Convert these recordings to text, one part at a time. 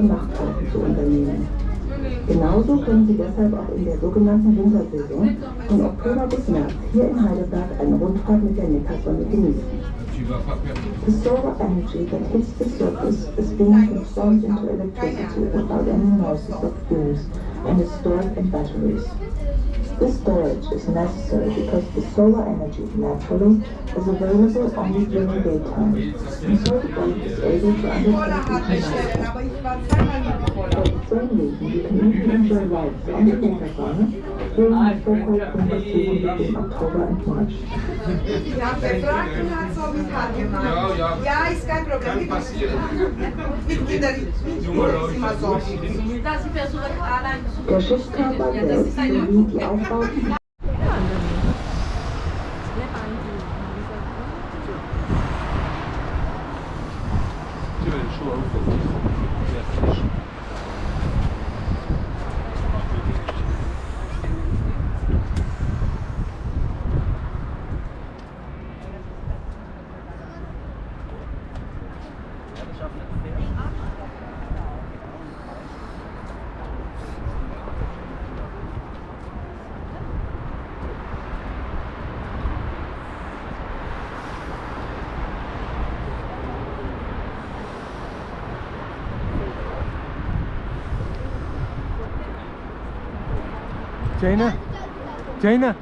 Nachtreisen zu unternehmen. Genauso können Sie deshalb auch in der sogenannten Wintersaison von Oktober bis März hier in Heidelberg eine Rundfahrt mit der Neckarsonne genießen. The solar energy that hits the surface is being transformed into electricity without any noises of fumes and is stored in batteries. This storage is necessary because the solar energy naturally is available only during daytime, and so the bulb is able to undertake its For the same reason, you can even enjoy lights on the Wintersonne during the so-called winter season between October and March. Ja, gefragt und hat so mit Haar gemacht. Ja, ist kein Problem. Mit Kindern ist immer so. Der Schiffskörper selbst sowie die Aufbauten Jaina? Jaina?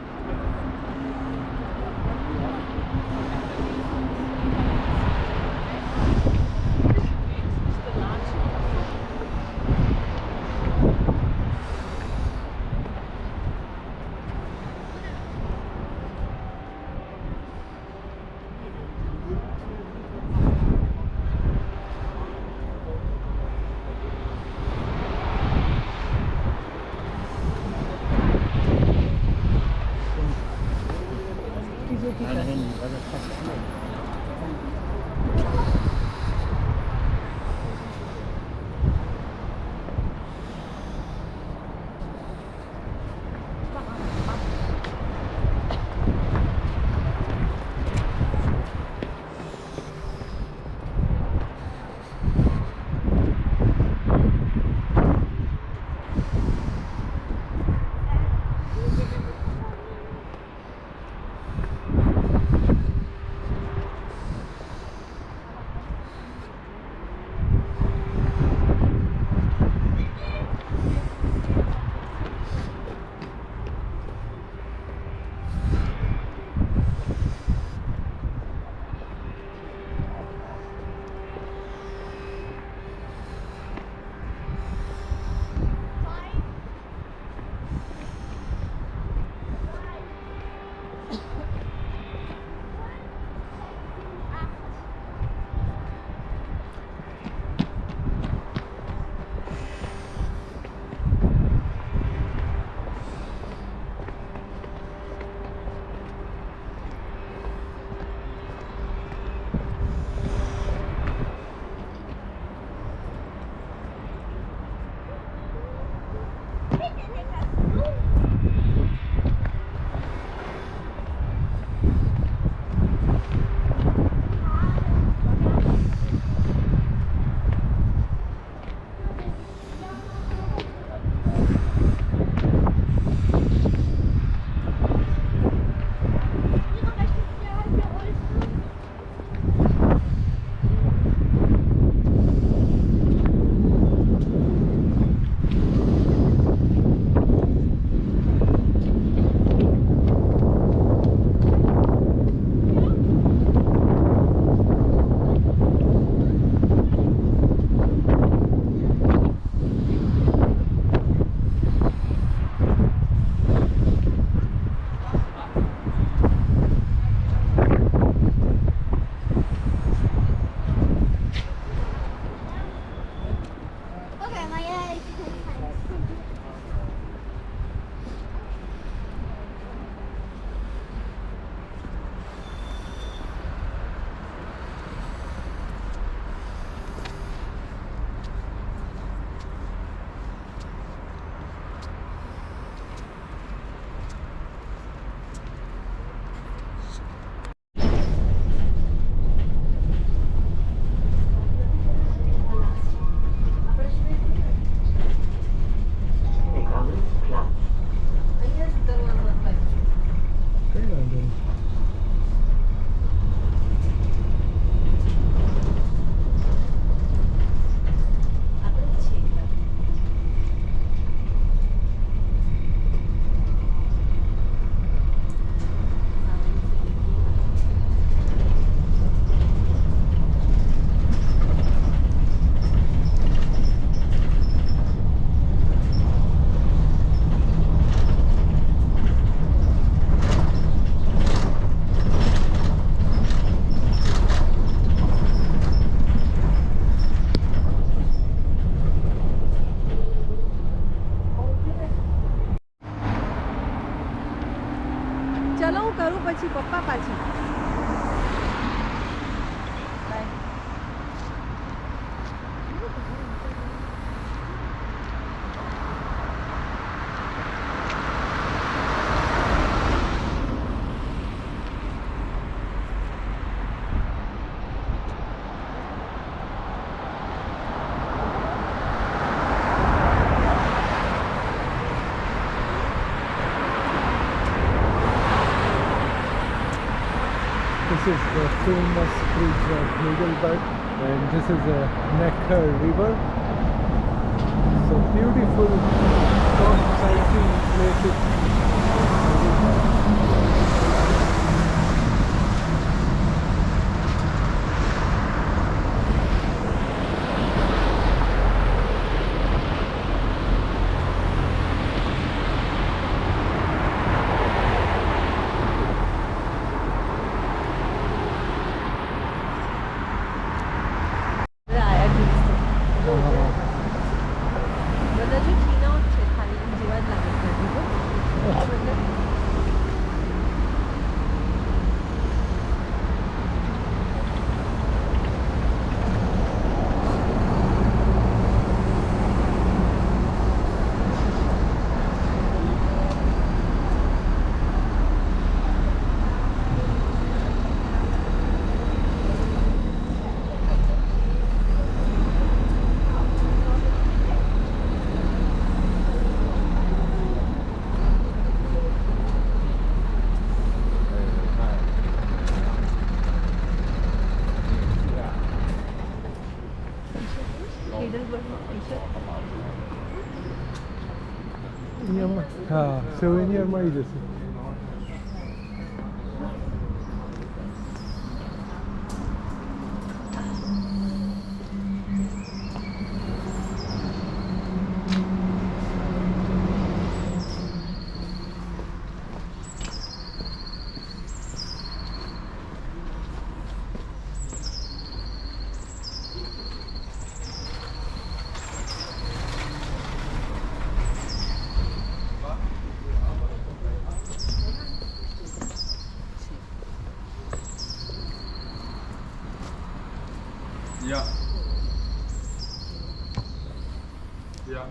This is the famous bridge of Heidelberg, and this is a Neckar river. So beautiful sighting places. Souvenir mağazası. Ja. Ja.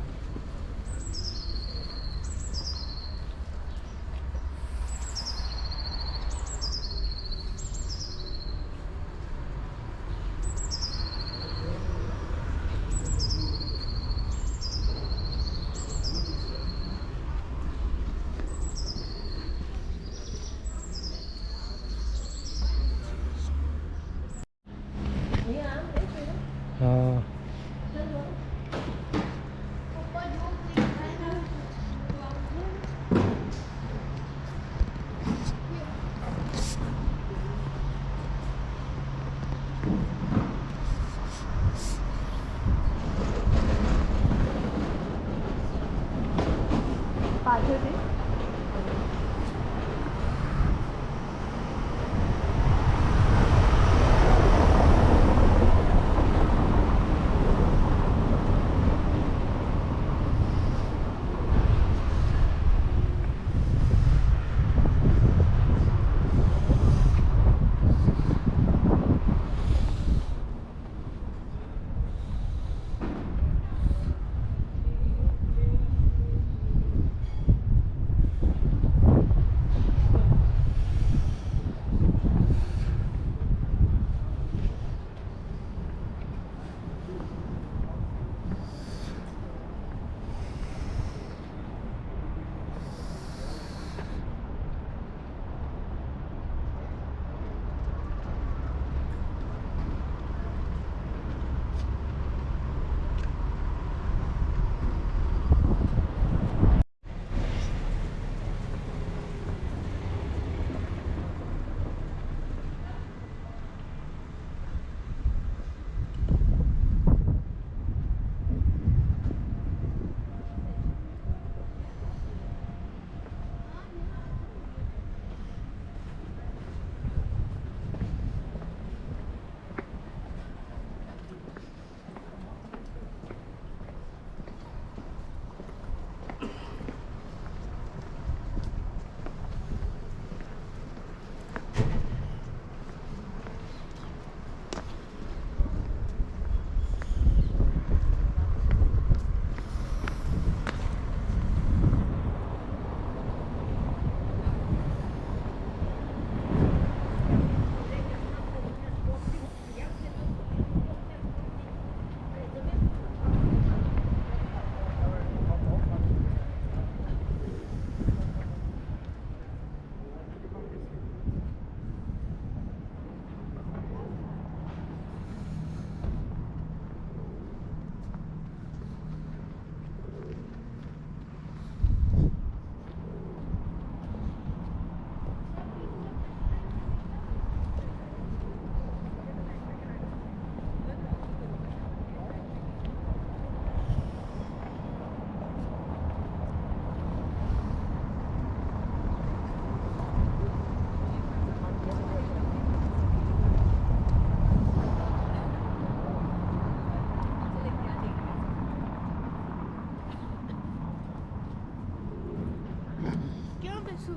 Su.